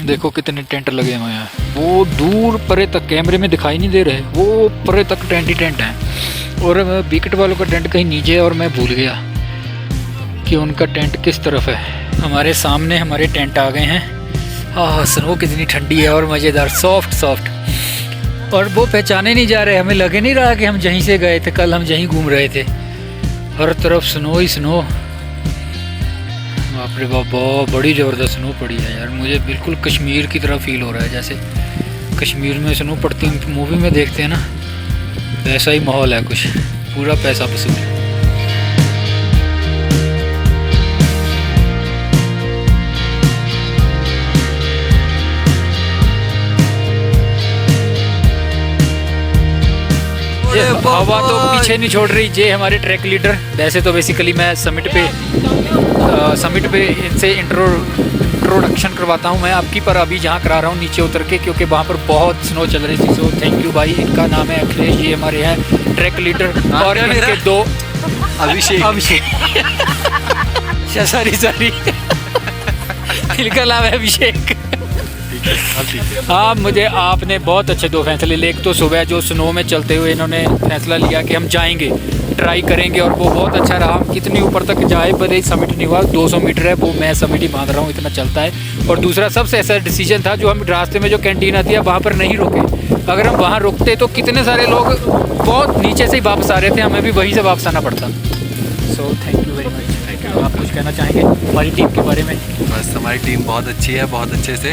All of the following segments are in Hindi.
देखो कितने टेंट लगे हुए हैं, वो दूर परे तक कैमरे में दिखाई नहीं दे रहे, वो परे तक टेंट ही टेंट हैं। और विकेट वालों का टेंट कहीं नीचे है और मैं भूल गया कि उनका टेंट किस तरफ है। हमारे सामने हमारे टेंट आ गए हैं। हाँ, स्नो कितनी ठंडी है और मज़ेदार, सॉफ्ट सॉफ्ट। और वो पहचाने नहीं जा रहे, हमें लगे नहीं रहा कि हम जहीं से गए थे, कल हम जहीं घूम रहे थे। हर तरफ स्नो ही स्नो। बाप रे बाप, बहुत बड़ी ज़बरदस्त स्नो पड़ी है यार। मुझे बिल्कुल कश्मीर की तरह फील हो रहा है, जैसे कश्मीर में स्नो पड़ती मूवी में देखते हैं ना, वैसा ही माहौल है कुछ, पूरा पैसा वसूल। हवा तो पीछे नहीं छोड़ रही। ये हमारे ट्रैक लीडर, वैसे तो बेसिकली मैं समिट पे इनसे इंट्रोडक्शन करवाता हूँ मैं आपकी, पर अभी जहाँ करा रहा हूँ नीचे उतर के, क्योंकि वहाँ पर बहुत स्नो चल रही थी। सो थैंक यू भाई। इनका नाम है अखिलेश, ये हमारे हैं ट्रैक लीडर। और इनके दो अभिषेक सॉरी इनका नाम है अभिषेक। हाँ, मुझे आपने बहुत अच्छे दो फैसले लिए। एक तो सुबह जो स्नो में चलते हुए इन्होंने फैसला लिया कि हम जाएंगे, ट्राई करेंगे, और वो बहुत अच्छा रहा। हम कितनी ऊपर तक जाए, भले समिट नहीं हुआ, 200 मीटर है वो, मैं समिट ही बांध रहा हूँ, इतना चलता है। और दूसरा सबसे ऐसा डिसीजन था, जो हम रास्ते में जो कैंटीन आती है वहाँ पर नहीं रुके। अगर हम वहाँ रुकते तो कितने सारे लोग बहुत नीचे से ही वापस आ रहे थे, हमें भी वहीं से वापस आना पड़ता। So thank you very much. आप कुछ कहना चाहेंगे हमारी टीम के बारे में? बस हमारी टीम बहुत अच्छी है, बहुत अच्छे से।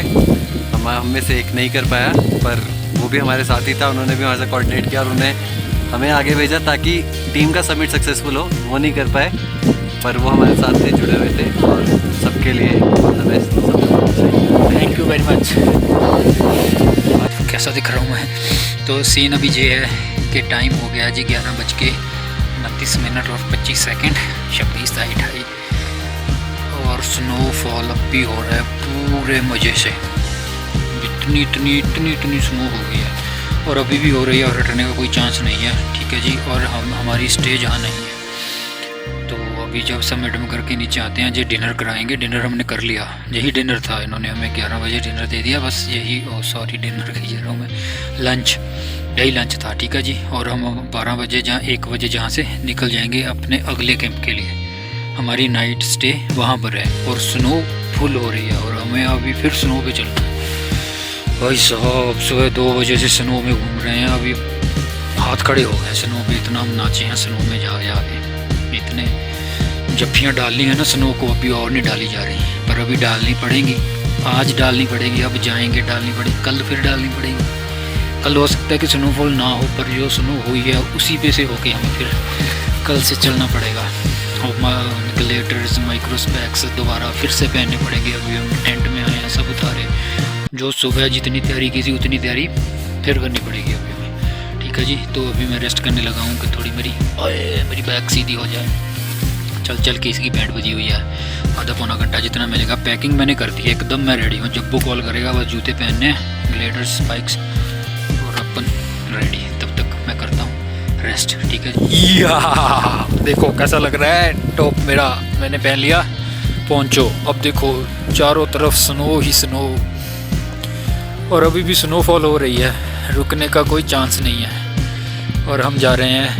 हम में से एक नहीं कर पाया, पर वो भी हमारे साथ ही था, उन्होंने भी हमारे साथ कोऑर्डिनेट किया और उन्हें हमें आगे भेजा ताकि टीम का समिट सक्सेसफुल हो। वो नहीं कर पाए, पर वो हमारे साथ थे, जुड़े हुए थे, और सबके लिए थैंक यू वेरी मच। कैसा दिख रहा हूँ मैं? तो सीन अभी ये है कि टाइम हो गया जी 11:29 और 25 26 28, और स्नोफॉल अब भी हो रहा है पूरे मज़े से। इतनी स्नो हो गई है और अभी भी हो रही है, और हटने का कोई चांस नहीं है। ठीक है जी। और हमारी स्टे जहाँ नहीं है, तो अभी जब समिट में करके नीचे आते हैं जी, डिनर कराएंगे। डिनर हमने कर लिया, यही डिनर था, इन्होंने हमें 11 बजे डिनर दे दिया, बस यही। सॉरी, डिनर कह रहा हूँ मैं, लंच, यही लंच था। ठीक है जी। और हम 12 बजे 1 बजे जहाँ से निकल जाएंगे अपने अगले कैंप के लिए। हमारी नाइट स्टे वहाँ पर है, और स्नो फुल हो रही है, और हमें अभी फिर स्नो पे चलना है। भाई साहब, सुबह 2 बजे से स्नो में घूम रहे हैं, अभी हाथ खड़े हो गए स्नो में, इतना हम नाचे हैं स्नो में जा के। इतने जफ्फियाँ डालनी है ना स्नो को, अभी और नहीं डाली जा रही, पर अभी डालनी पड़ेंगी। आज डालनी पड़ेगी, अब जाएंगे डालनी पड़ेगी, कल फिर डालनी पड़ेगी। कल हो सकता है कि स्नोफॉल ना हो, पर जो स्नो हुई है उसी पे से होके हमें फिर कल से चलना पड़ेगा। और ग्लेटर्स, माइक्रोस्पैक्स दोबारा फिर से पहनने पड़ेंगे। अभी हम टेंट में आए हैं, सब उतारे। जो सुबह जितनी तैयारी की थी उतनी तैयारी फिर करनी पड़ेगी अभी हमें। ठीक है जी। तो अभी मैं रेस्ट करने लगा हूँ कि थोड़ी मेरी बैक सीधी हो जाए। चल के इसकी बैंड बजी हुई है, आधा पौना घंटा जितना मिलेगा। पैकिंग मैंने कर दी है एकदम, मैं रेडी हूँ। जब वो कॉल करेगा बस जूते पहनने, ग्लेडर्स, बाइक्स, और अपन रेडी। तब तक मैं करता हूँ रेस्ट। ठीक है जी। देखो कैसा लग रहा है टॉप मेरा, मैंने पहन लिया पोंचो। अब देखो चारों तरफ स्नो ही स्नो, और अभी भी स्नोफॉल हो रही है, रुकने का कोई चांस नहीं है। और हम जा रहे हैं,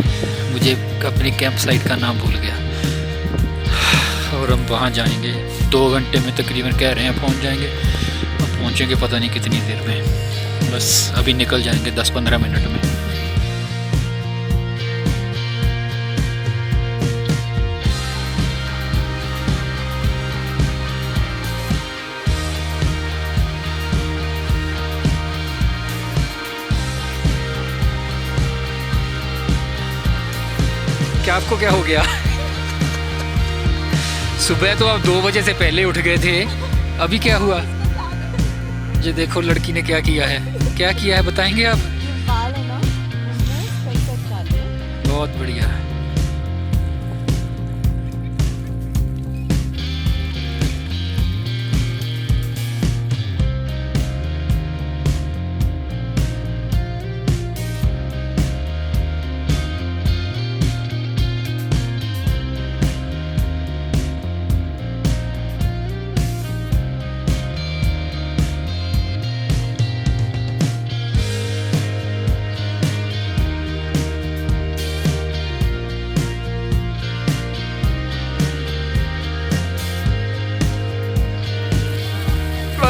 मुझे अपनी कैंप साइट का नाम भूल गया, और हम वहाँ जाएंगे 2 घंटे में तकरीबन, कह रहे हैं पहुँच जाएंगे। अब पहुँचेंगे पता नहीं कितनी देर में, बस अभी निकल जाएंगे 10-15 मिनट में। क्या आपको क्या हो गया? सुबह तो आप 2 बजे से पहले उठ गए थे, अभी क्या हुआ? ये देखो लड़की ने क्या किया है बताएंगे आप? बहुत बढ़िया।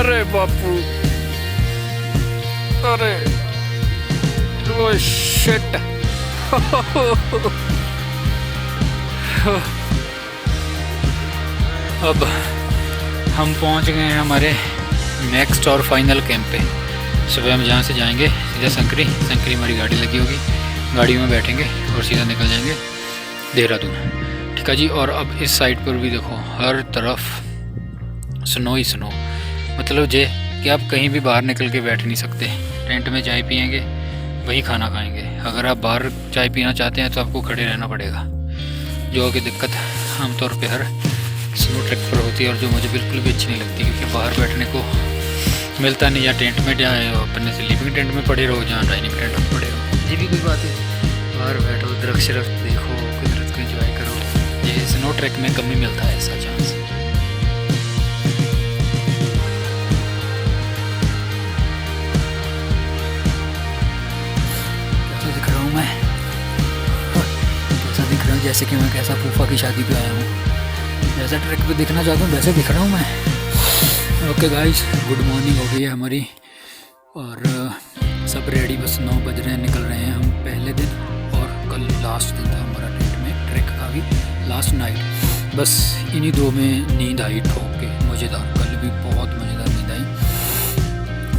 अरे बापू, अरे ओ शिट। अब हम पहुंच गए हैं हमारे नेक्स्ट और फाइनल कैंप पे। सुबह हम जहाँ से जाएंगे सीधा संकरी हमारी गाड़ी लगी होगी, गाड़ी में बैठेंगे और सीधा निकल जाएंगे देहरादून। ठीक है जी। और अब इस साइड पर भी देखो हर तरफ स्नो ही स्नो, मतलब जे कि आप कहीं भी बाहर निकल के बैठ नहीं सकते। टेंट में चाय पियेंगे, वहीं खाना खाएंगे। अगर आप बाहर चाय पीना चाहते हैं तो आपको खड़े रहना पड़ेगा, जो कि दिक्कत आमतौर पे हर स्नो ट्रैक पर होती है और जो मुझे बिल्कुल भी अच्छी नहीं लगती, क्योंकि बाहर बैठने को मिलता नहीं। या टेंट में जाए अपने स्लीपिंग टेंट में पड़े रहो, जहाँ डाइनिंग टेंट में पड़े रहो, ये भी कोई बात है। बाहर बैठो, दरख्त देखो, कुदरत को एंजॉय करो। ये स्नो ट्रैक में कम ही मिलता है ऐसा चांस। कैसा दिख रहा हूँ मैं? कैसा दिख रहा हूँ? जैसे कि मैं कैसा फूफा की शादी पे आया हूँ, जैसा ट्रैक पे दिखना चाहता हूँ वैसे दिख रहा हूँ मैं। ओके गाइस, गुड मॉर्निंग हो गई है हमारी और सब रेडी। बस 9 बज रहे हैं, निकल रहे हैं हम पहले दिन। और कल लास्ट दिन था हमारा ट्रैक का भी, लास्ट नाइट। बस इन्हीं 2 में नींद आई ठोक के, मज़ेदार। कल भी बहुत मज़ेदार नींद आई।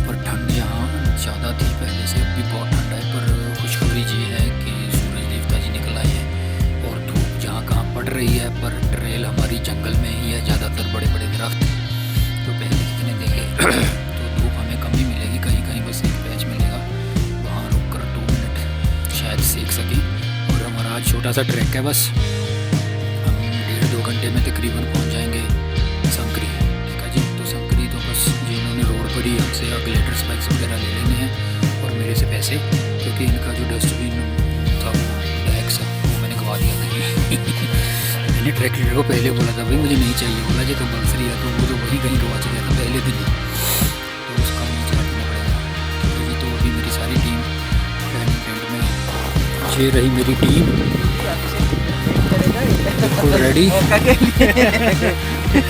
पर ठंड यहाँ ज़्यादा थी पहले से, अब भी बहुत ठंड है। पर खुशखबरी ये है कि सूरज देवता जी निकल आए हैं और धूप जहाँ कहाँ पड़ रही है। पर ट्रेल हमारी जंगल में ही है, ज़्यादातर बड़े बड़े दरख्त तो पहले कितने देखे तो धूप हमें कम ही मिलेगी। कहीं कहीं बस एक पैच मिलेगा, वहाँ रुक कर 2 मिनट शायद सेक सकें। और हमारा आज छोटा सा ट्रैक है, बस हम 1.5-2 घंटे में तकरीबन पहुँच जाएंगे संकरी। ठीक है जी। तो संकरी तो बस जिन्होंने रोड पर ही हमसे ग्लेटर स्पाइक्स वगैरह ले लेने हैं और मेरे से पैसे, क्योंकि इनका जो डस्टबिन था वो बैग सा वो मैंने गवा दिया था। मैंने ट्रैक लीडर को पहले बोला था भाई मुझे नहीं चाहिए, बोला जी कंपल्सरी है, तो वो तो वहीं कहीं गवा चुका था पहले दिन ही, तो उसका मुझे रखना पड़ेगा। तो ये तो अभी मेरी सारी टीम प्लानिंग टेंट में, ये रही मेरी टीम बिल्कुल रेडी।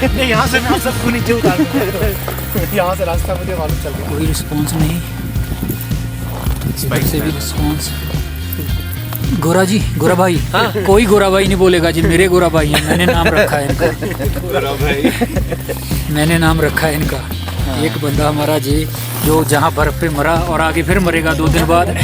नहीं, यहाँ से मैं सबको नीचे उतार दूँगा। यहाँ से रास्ता मुझे मालूम चल गया। कोई रिस्पॉन्स नहीं, से भी रिस्पॉन्स। गोरा जी, गोरा भाई। हाँ? कोई गोरा भाई नहीं बोलेगा जी, मेरे गोरा भाई हैं, मैंने नाम रखा है इनका। गोरा भाई मैंने नाम रखा है इनका। हाँ। एक बंदा हमारा जी जो जहाँ बर्फ पे मरा और आगे फिर मरेगा 2 दिन बाद।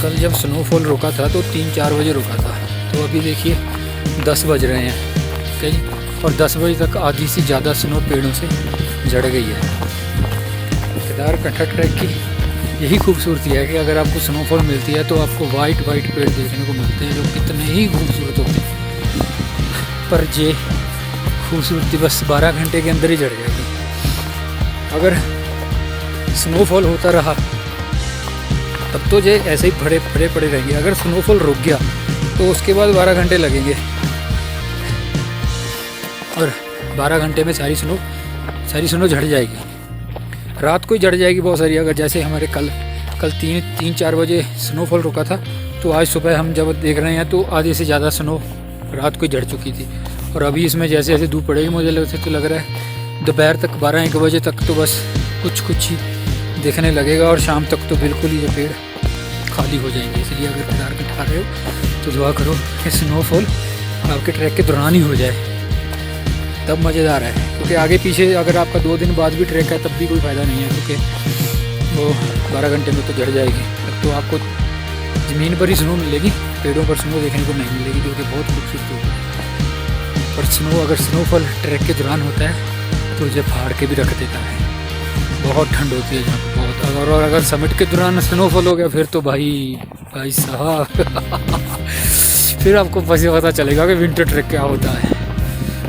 कल जब स्नोफॉल रुका था तो 3-4 बजे रुका था, तो अभी देखिए 10 बज रहे हैं। ठीक है जी। और 10 बजे तक आधी से ज़्यादा स्नो पेड़ों से जड़ गई है। केदारकंठा ट्रैक की यही खूबसूरती है कि अगर आपको स्नोफॉल मिलती है तो आपको वाइट पेड़ देखने को मिलते हैं, जो कितने ही खूबसूरत होते हैं। पर ये खूबसूरती बस 12 घंटे के अंदर ही जड़ जाएगी। अगर स्नोफॉल होता रहा तब तो ये ऐसे ही पड़े रहेंगे। अगर स्नोफॉल रुक गया तो उसके बाद 12 घंटे लगेंगे, और 12 घंटे में सारी स्नो झड़ जाएगी। रात को ही झड़ जाएगी बहुत सारी। अगर जैसे हमारे कल 3-4 बजे स्नोफॉल रुका था, तो आज सुबह हम जब देख रहे हैं तो आधे से ज़्यादा स्नो रात को ही झड़ चुकी थी। और अभी इसमें जैसे जैसे धूप पड़ेगी मुझे लग रहा है दोपहर तक 12-1 बजे तक तो बस कुछ ही देखने लगेगा, और शाम तक तो बिल्कुल ही ये पेड़ खाली हो जाएंगे। इसलिए अगर केदारकंठा आ रहे हो तो दुआ करो कि स्नोफॉल आपके ट्रैक के दौरान ही हो जाए, तब मज़ेदार है। क्योंकि आगे पीछे अगर आपका 2 दिन बाद भी ट्रैक है तब भी कोई फ़ायदा नहीं है, क्योंकि वो 12 घंटे में तो झड़ जाएगी। तब तो आपको ज़मीन पर ही स्नो मिलेगी, पेड़ों पर स्नो देखने को नहीं मिलेगी, जो कि बहुत खूबसूरत होगी। पर अगर स्नोफॉल ट्रैक के दौरान होता है तो मुझे फाड़ के भी रख देता है। बहुत ठंड होती है जहाँ पर बहुत। और अगर समिट के दौरान स्नोफॉल हो गया फिर तो भाई साहब फिर आपको पता चलेगा कि विंटर ट्रैक क्या होता है।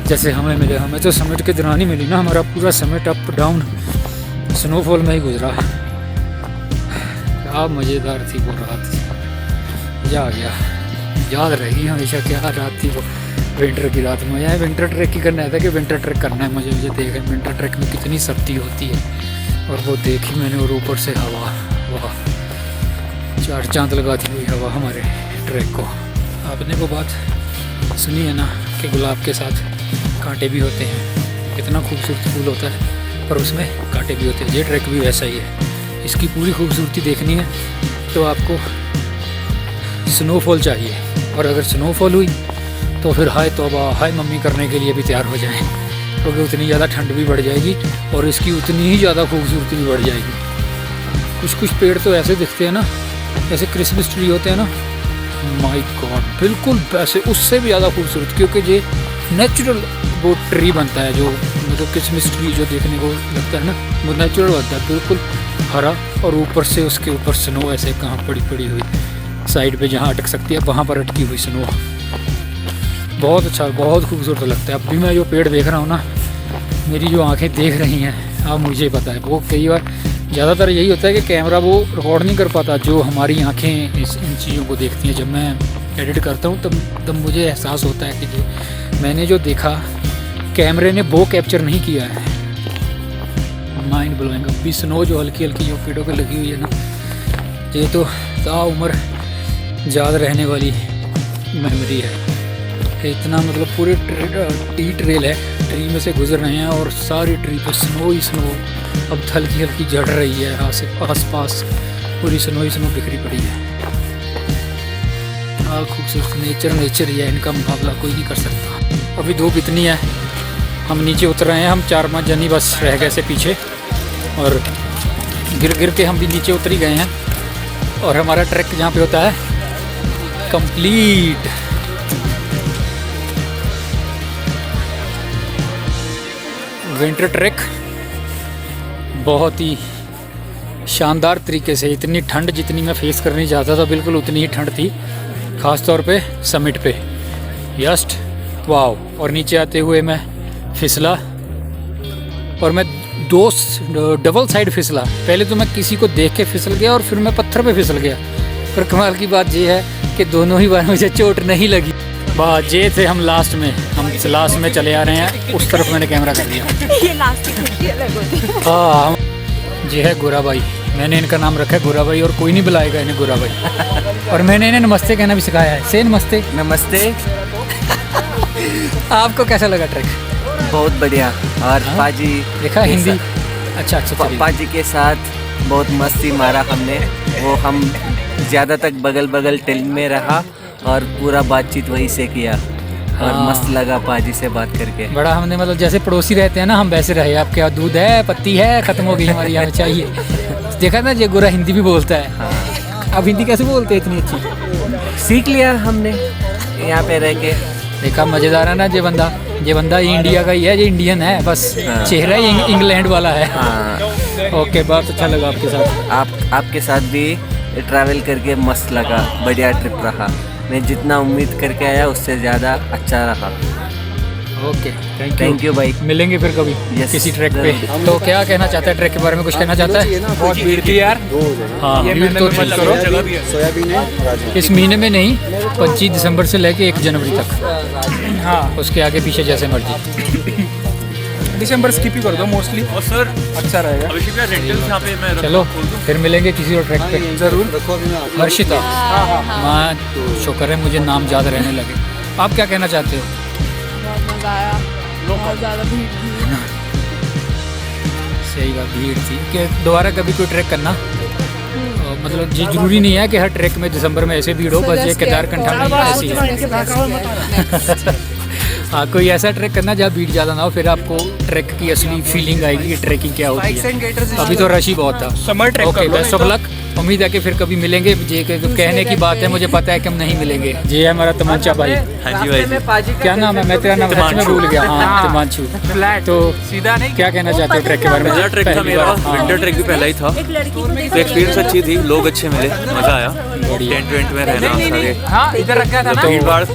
जैसे हमें तो समिट के दौरान ही मिली ना, हमारा पूरा समिट अप डाउन स्नोफॉल में ही गुजरा। क्या मज़ेदार थी वो रात, मज़ा आ गया, याद रहेगी हमेशा क्या रात थी वो, विंटर की रात। मज़ा है विंटर ट्रैक ही करना था कि विंटर ट्रैक करना है मुझे देखें विंटर ट्रैक में कितनी सर्दी होती है और वो देखी मैंने, और ऊपर से हवा, वाह, चार चांद लगाती हुई हवा हमारे ट्रैक को। आपने वो बात सुनी है ना कि गुलाब के साथ कांटे भी होते हैं, कितना खूबसूरत फूल होता है पर उसमें कांटे भी होते हैं। ये ट्रैक भी वैसा ही है। इसकी पूरी खूबसूरती देखनी है तो आपको स्नोफॉल चाहिए, और अगर स्नोफॉल हुई तो फिर हाय तौबा, हाय मम्मी करने के लिए भी तैयार हो जाएं, क्योंकि उतनी ज़्यादा ठंड भी बढ़ जाएगी और इसकी उतनी ही ज़्यादा खूबसूरती भी बढ़ जाएगी। कुछ कुछ पेड़ तो ऐसे दिखते हैं ना, जैसे क्रिसमस ट्री होते हैं ना, माय गॉड, बिल्कुल वैसे, उससे भी ज़्यादा खूबसूरत, क्योंकि ये नेचुरल वो ट्री बनता है, जो मतलब क्रिसमस ट्री जो देखने को लगता है ना, वो नेचुरल बनता है, बिल्कुल हरा, और ऊपर से उसके ऊपर स्नो ऐसे कहाँ पड़ी पड़ी हुई, साइड पे जहाँ अटक सकती है वहाँ पर अटकी हुई स्नो। बहुत अच्छा, बहुत खूबसूरत लगता है। अब भी मैं जो पेड़ देख रहा हूँ ना, मेरी जो आंखें देख रही हैं, अब मुझे पता है, वो कई बार ज़्यादातर यही होता है कि कैमरा वो रिकॉर्ड नहीं कर पाता जो हमारी आंखें इन चीज़ों को देखती हैं। जब मैं एडिट करता हूँ तब मुझे एहसास होता है कि मैंने जो देखा कैमरे ने वो कैप्चर नहीं किया है। Mind blowing. अभी स्नो जो हल्की हल्की जो पेड़ों पर लगी हुई है ना, ये तो ताउम्र याद रहने वाली मेमोरी है। इतना मतलब पूरे टी ट्रेल है, ट्री में से गुजर रहे हैं और सारी ट्री पे स्नो ही स्नो, अब हल्की हल्की झड़ रही है, आस पास पूरी स्नो ही स्नो बिखरी पड़ी है। हाँ, खूबसूरत नेचर ही है, इनका मुकाबला कोई नहीं कर सकता। अभी धूप इतनी है, हम नीचे उतर रहे हैं, हम 4-5 जनी बस रह गए से पीछे, और गिर के हम भी नीचे उतर ही गए हैं, और हमारा ट्रैक जहाँ पे होता है कंप्लीट। विंटर ट्रैक बहुत ही शानदार तरीके से, इतनी ठंड जितनी मैं फेस करनी चाहता था बिल्कुल उतनी ही ठंड थी, ख़ास तौर पे समिट पे, जस्ट वाओ। और नीचे आते हुए मैं फिसला, और मैं डबल साइड फिसला। पहले तो मैं किसी को देख के फिसल गया और फिर मैं पत्थर पे फिसल गया, पर कमाल की बात ये है कि दोनों ही बार मुझे चोट नहीं लगी। बात ये थे हम लास्ट में चले आ रहे हैं, उस तरफ मैंने कैमरा कर दिया। ये लास्ट की खुशी अलग होती है। हाँ, ये है गोरा भाई, मैंने इनका नाम रखा है गोरा भाई, और कोई नहीं बुलाएगा इन्हें गोरा भाई। और मैंने इन्हें नमस्ते कहना भी सिखाया है। से नमस्ते। नमस्ते। आपको कैसा लगा ट्रैक? बहुत बढ़िया। और हाँ? पाजी देखा के हिंदी? साथ- अच्छा चलिए। पाजी के साथ बहुत मस्ती मारा हमने, वो हम ज़्यादा तक बगल टेल में रहा और पूरा बातचीत वहीं से किया, और हाँ। मस्त लगा पाजी से बात करके। बड़ा हमने मतलब जैसे पड़ोसी रहते हैं ना, हम वैसे रहे। आपके यहाँ दूध है, पत्ती है, खत्म हो गई, हमारी यहाँ चाहिए। देखा ना, ये गोरा हिंदी भी बोलता है। हाँ। अब हिंदी कैसे बोलते हैं इतनी अच्छी? सीख लिया हमने यहाँ पे रह के। देखा, मज़ेदार है ना। ये बंदा इंडिया का ही है, ये इंडियन है, बस हाँ। चेहरा ही इंग्लैंड वाला है। हाँ, ओके, बहुत अच्छा लगा आपके साथ। आपके साथ भी ट्रैवल करके मस्त लगा, बढ़िया ट्रिप रहा। मैं जितना उम्मीद करके आया उससे ज़्यादा अच्छा रहा। ओके, थैंक यू भाई। मिलेंगे फिर कभी Yes, किसी ट्रैक पे। जरूर। तो क्या कहना चाहता है ट्रैक के बारे में? कुछ कहना चाहता है? बहुत भीड़ थी यार। हाँ, भीड़ तो ठीक करो। सोयाबीन है। इस महीने में नहीं, 25 दिसंबर से लेके 1 जनवरी तक। हाँ, उसके आगे पीछे जैसे मर्जी। दिसंबर स्किप ही कर दो मोस्टली। और सर अच्छा रहेगा। अभी क्या रेंटल्स यहाँ पे मैं चलो फिर मिलेंगे किसी और ट्रैक पे जरूर। हर्षिता। हाँ, शुक्र है मुझे नाम याद रहने लगे। आप क्या कहना चाहते हो? बहुत मज़ा आया, बहुत ज़्यादा भीड़ थी। सही बात, भीड़ थी। कि दोबारा कभी कोई ट्रैक करना, मतलब ये जरूरी नहीं है कि हर ट्रैक में दिसंबर में ऐसे भीड़ हो, बस ये केदारकंठा में ऐसी है। हाँ, कोई ऐसा ट्रैक करना जहाँ भीड़ ज़्यादा ना हो, फिर आपको ट्रैक की असली फीलिंग आएगी कि ट्रैकिंग क्या होती है। अभी तो रश ही बहुत था। Summer track okay, best of luck. उम्मीद है कि फिर कभी मिलेंगे। ये तो कहने की बात है, मुझे पता है कि हम नहीं मिलेंगे। ये है हमारा तमंचा भाई। हाँ जी भाई जी। क्या नाम है? मैं तेरा नाम सच में भूल गया। हाँ, तिमांशु। तो सीधा नहीं। क्या कहना चाहते हो ट्रैक के बारे में? पहला ट्रैक था पहली मेरा, बार। हाँ, विंटर ट्रैक भी पहला ही था। एक लड़की को तो एक्सपीरियंस अच्छी थी, लोग अच्छे मिले, मज़ा आया। टेंट वेंट में रहना सारे। हाँ, इधर रखा था ना।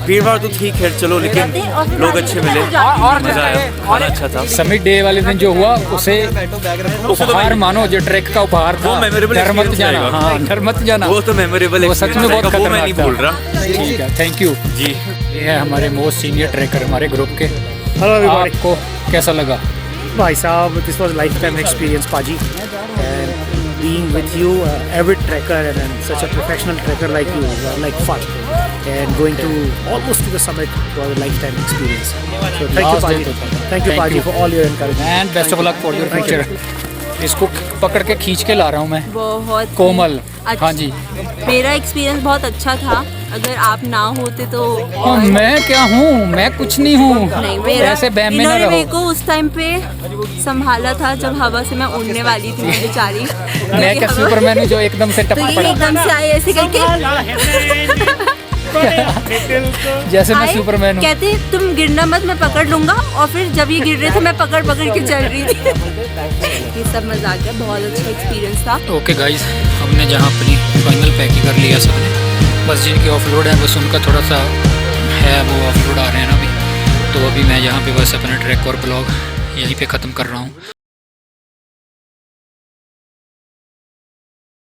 भीड़ तो थी खैर, चलो, लेकिन लोग अच्छे मिले, मज़ा आया, खाना अच्छा था। समिट डे वाले दिन जो हुआ उसे उपहार मानो, जो ट्रैक का उपहार था। वो memorable डर मत experience जाना। रहेगा। हाँ, डर मत जाना। वो तो मेमोरेबल वो सच में बहुत वो मैं नहीं खतरनाक भूल था। रहा। ठीक है, थैंक यू। जी, ये है हमारे मोस्ट सीनियर ट्रैकर हमारे ग्रुप के। हेलो आपको कैसा लगा? भाई साहब, this was lifetime experience, Paji. And being with you, avid trekker and such a professional trekker like you, like fun. And going to almost to the summit was a lifetime experience. So thank you, Paji. Thank you, Paji, for all your encouragement. And best of luck for your future. इसको पकड़ के खींच के ला रहा हूँ मैं। बहुत कोमल। अच्छा। हाँ जी। मेरा एक्सपीरियंस बहुत अच्छा था, अगर आप ना होते तो मैं क्या हूँ, मैं कुछ नहीं हूँ। नहीं, मेरा ऐसे बहम में ना इन्होंने मेरे रहो। को उस टाइम पे संभाला था जब हवा से मैं उड़ने वाली थी बेचारी। मैं क्या सुपरमैन हूँ जो एकदम से तो टपक ये पड़ा। एकदम से आए ऐसे करके जैसे मैं आए, सुपरमैन हूँ। कहते तुम गिरना मत, मैं पकड़ लूंगा। और फिर जब ये गिर रहे थे मैं पकड़ पकड़ के चल रही थी। ये सब मजाक है, बहुत अच्छा एक्सपीरियंस था। ओके गाइस, हमने जहाँ अपनी फाइनल पैकिंग कर लिया सबने, बस जिनके ऑफ रोड है बस उनका थोड़ा सा है, वो ऑफ रोड आ रहे हैं ना अभी। तो अभी मैं यहाँ पे बस अपना ट्रैक और ब्लॉग यहीं पे ख़त्म कर रहा हूँ।